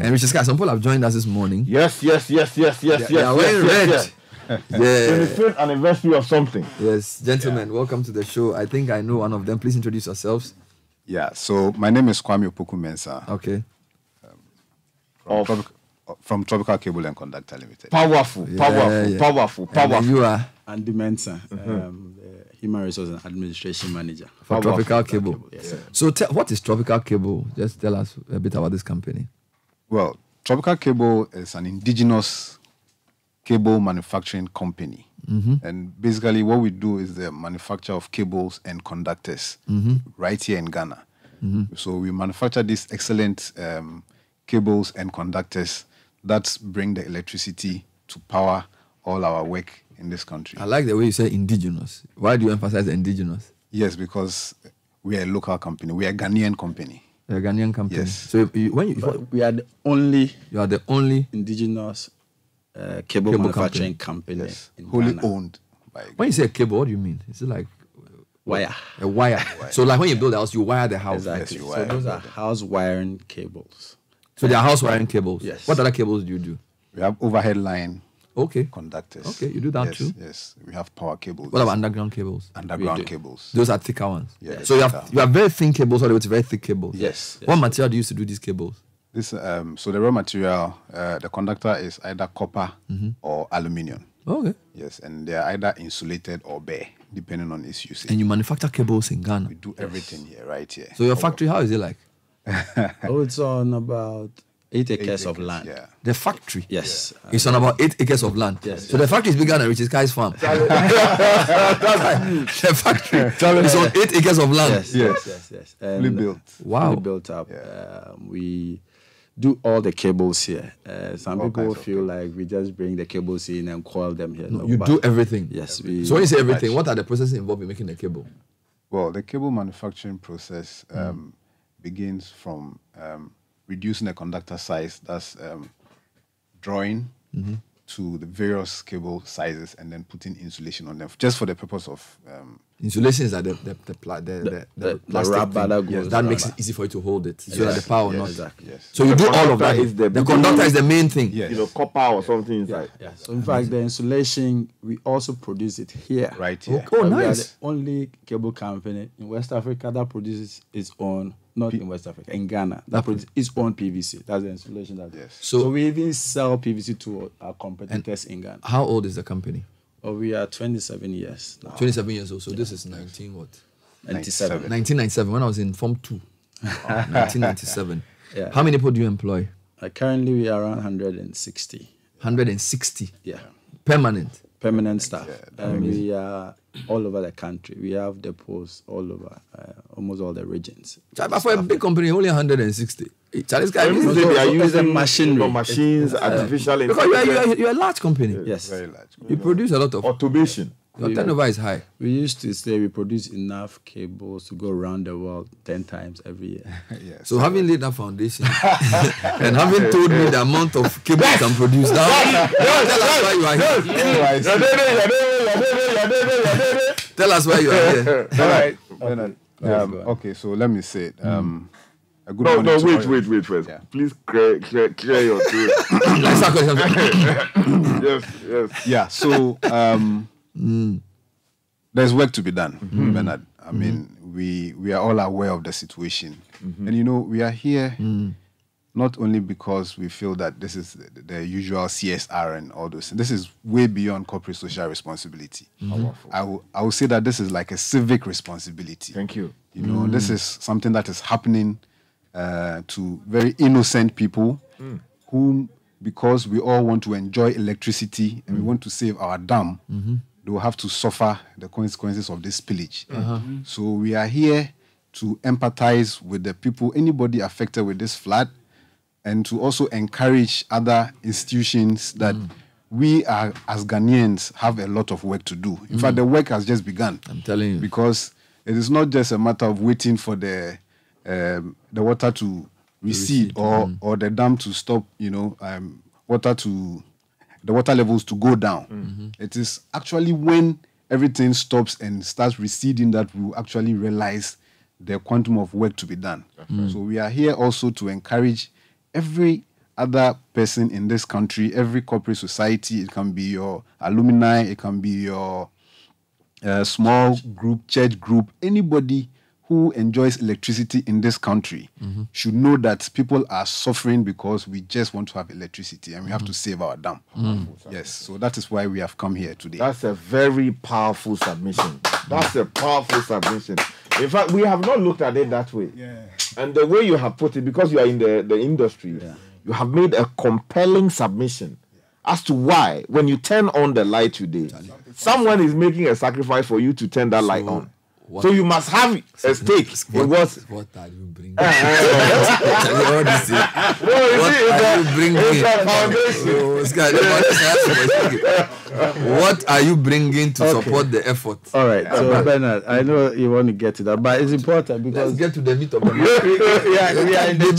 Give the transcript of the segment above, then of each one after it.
And Richard Sky, some people have joined us this morning. Yes. They are wearing red. Yeah. 25th anniversary of something. Yes, gentlemen, welcome to the show. I think I know one of them. Please introduce yourselves. Yeah, so my name is Kwame Opoku Mensah. Okay. From Tropical Cable and Conductor Limited. Powerful. And you are? Andy Mensah, the Human Resource and Administration Manager. For Tropical Cable. Yes. So what is Tropical Cable? Just tell us a bit about this company. Well, Tropical Cable is an indigenous cable manufacturing company. And basically what we do is the manufacture of cables and conductors right here in Ghana. So we manufacture these excellent cables and conductors that bring the electricity to power all our work in this country. I like the way you say indigenous. Why do you emphasize the indigenous? Yes, because we are a local company. We are a Ghanaian company. A Ghanaian company. Yes. So We are the only you are the only indigenous cable manufacturing company in wholly Ghana. owned by. When you say a cable, what do you mean? Is it like Wire. a wire? So like when you build a house, you wire the house. Exactly. Yes, you so wire those are house wiring cables. So they are house wiring cables. Yes. What other cables do you do? We have overhead line Okay. conductors. Okay, you do that too? Yes, we have power cables. What about underground cables? underground We do. cables? Those are thicker ones. Yeah, So you thicker. have very thin cables all the way to very thick cables. Yes. What material do you use to do these cables? This so the raw material, the conductor is either copper or aluminium. Okay. Yes, and they are either insulated or bare, depending on its usage. And you manufacture cables in Ghana. We do everything here, right here. So your factory, how is it like? Oh, it's on about 8 acres of acres, land. Yeah. The factory. Yes. It's on about 8 acres of land. Yes. So the factory is bigger than Richard Sky's farm. The factory is on 8 acres of land. Yes. And Fully built. Wow. fully built up. We do all the cables here. Some people kinds of feel like we just bring the cables in and coil them here. No, You but do everything. Yes. So when you say everything, what are the processes involved in making the cable? Well, the cable manufacturing process begins from reducing the conductor size, that's drawing to the various cable sizes and then putting insulation on them, just for the purpose of... Insulation is like the plastic rubber thing. that goes That around makes it easy for you to hold it, so that the power will not. Exactly. Yes. So you do all of conductor that. is the The conductor is the main thing. Yes. Copper or something inside. Yeah. So in fact, the insulation, we also produce it here. Right here. Oh, We are nice. the only cable company in West Africa that produces its own, not in West Africa, in Ghana, that produces its own PVC. That's the insulation that. Yes. So we even sell PVC to our competitors in Ghana. How old is the company? Oh, we are 27 years now. 27 years old. So this is 19 what? 97. 1997. When I was in Form 2. 1997. Yeah. How many people do you employ? Currently, we are around 160. 160. Yeah. Permanent. Permanent staff. And we are all over the country. We have depots all over, almost all the regions. But for a big company, only 160. Charles guy, They are It's using the machinery. machines, artificial because you're a large company. Yes. Very large. You produce a lot of. automation. Your turnover is high. We used to say we produce enough cables to go around the world 10 times every year. Yes. So having laid that foundation and having told me the amount of cables you can produce, now tell us why you are here. Tell us why you are here. All right. Bernard, Go on. okay, so let me say it. A good No, morning to all- wait first. Yeah. Please clear your throat. Like Sarkozy. Yes. Yeah, so there's work to be done, Bernard. I mean, we are all aware of the situation. And, you know, we are here not only because we feel that this is the usual CSR and all those. This is way beyond corporate social responsibility. I will say that this is like a civic responsibility. Thank you. You know, this is something that is happening to very innocent people whom, because we all want to enjoy electricity and we want to save our dam, they will have to suffer the consequences of this spillage. So we are here to empathize with the people, anybody affected with this flood, and to also encourage other institutions that we are, as Ghanaians, have a lot of work to do. In fact, the work has just begun. I'm telling you. Because it is not just a matter of waiting for the water to recede or the dam to stop, you know, the water levels to go down. It is actually when everything stops and starts receding that we will actually realize the quantum of work to be done. So we are here also to encourage every other person in this country, every corporate society, it can be your alumni, it can be your small group, church group, anybody who enjoys electricity in this country should know that people are suffering because we just want to have electricity and we have to save our dam. Yes, so that is why we have come here today. That's a very powerful submission. That's a powerful submission. In fact, we have not looked at it that way. Yeah. And the way you have put it, because you are in the industry, you have made a compelling submission as to why, when you turn on the light today, someone is making a sacrifice for you to turn that light on. So you must have a stake. What are you bringing? What are you bringing to support the effort? All right. So Bernard, I know you want to get to that, but it's important because let's get to the meat of the we are in the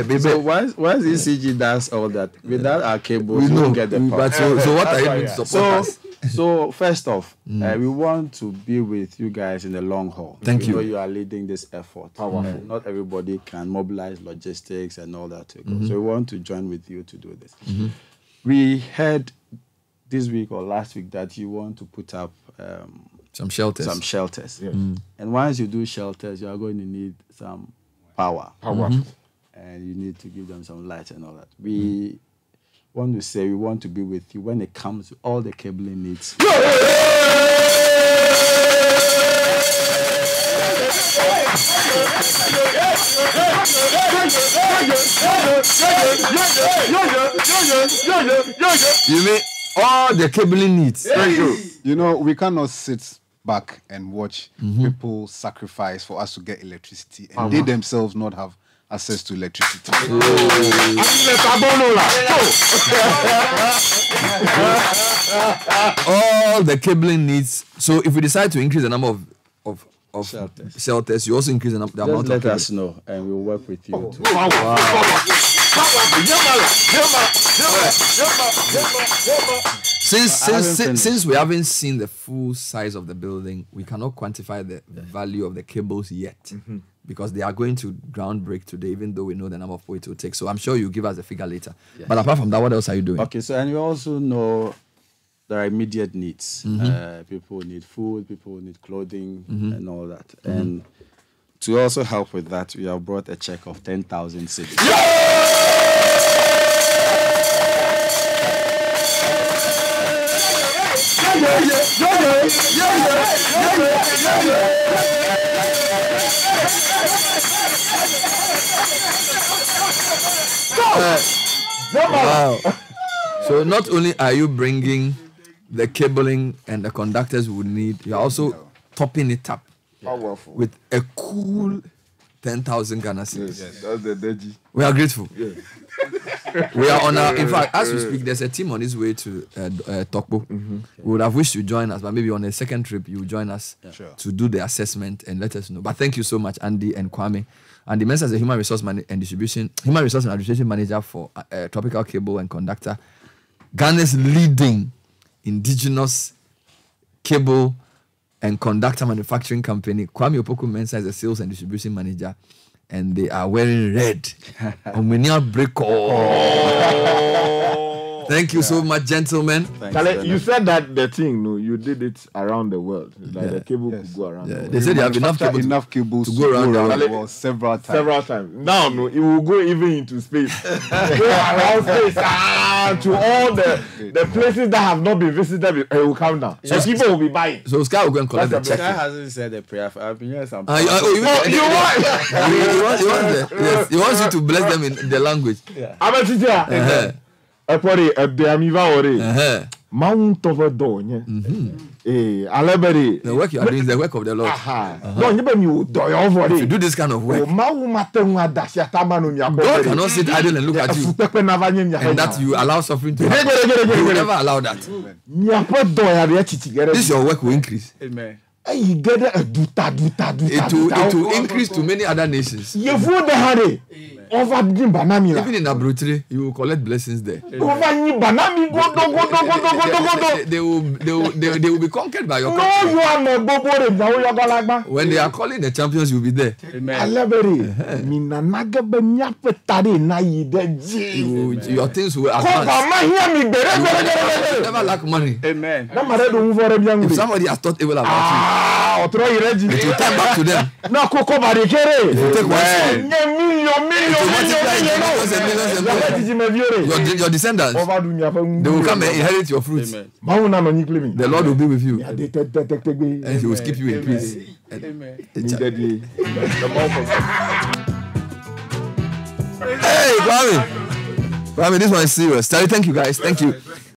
chain. So once ECG does all that, without our cables, we don't get the power. But so what are you doing to support us? So first off, we want to be with you guys in the long haul. Thank you. Know you are leading this effort. Not everybody can mobilize logistics and all that. So we want to join with you to do this. We heard this week or last week that you want to put up some shelters. Yes. And once you do shelters, you are going to need some power. And you need to give them some light and all that. We want to say we want to be with you when it comes to all the cabling needs. You mean all the cabling needs? You know, we cannot sit back and watch people sacrifice for us to get electricity and they themselves not have access to electricity. All the cabling needs. So if we decide to increase the number of shelters, you also increase the amount of let us know and we'll work with you too. Since we haven't seen the full size of the building, we cannot quantify the value of the cables yet. Because they are going to ground break today, even though we know the number of it will take. So I'm sure you'll give us a figure later. Yes. But apart from that, what else are you doing? Okay, so and we also know there are immediate needs. People need food, people need clothing, and all that. And to also help with that, we have brought a check of 10,000 cedis. Wow. So not only are you bringing the cabling and the conductors we need, you are also topping it up with a cool 10,000 Ghana cedis. Yes, that's the deji. We are grateful. Yes. We are on our, in fact, as we speak, there's a team on its way to Tokpo. We would have wished you join us, but maybe on a second trip, you will join us to do the assessment and let us know. But thank you so much, Andy and Kwame. Andy Mensah is the Human Resource and Administration Manager for Tropical Cable and Conductor, Ghana's leading indigenous cable and conductor manufacturing company. Kwame Opoku Mensah is the Sales and Distribution Manager, and they are wearing red. Thank you so much, gentlemen. Thanks, you said that the thing, no, you did it around the world. Like the cable could go around. The world. They said they have enough cables to go around the world several times. Now, no, it will go even into space. Go around space to all the places that have not been visited. It will come down. So people will be buying. So Sky will go and collect the check. Sky hasn't said the prayer. I've been here some. He wants you to bless them in the language. I'm a teacher. The work you are doing is the work of the Lord. If you do this kind of work, God cannot sit idle and look at you, and that you allow suffering to happen. He will never allow that. This your work will increase. Amen. It will increase to many other nations. Over the banami. Even in Abrutri, you will collect blessings there. Over the banami, go. They will be conquered by your No, you are not Bobo. When they are calling the champions, you'll be there. Your things will advance. You will never lack money. Amen. If somebody has thought evil about you, it will turn back to them. If you take one your descendants, they will come and inherit your fruits. The Lord will be with you, and He will keep you in peace. Hey, Kwame, this one is serious. Thank you, guys. Thank you.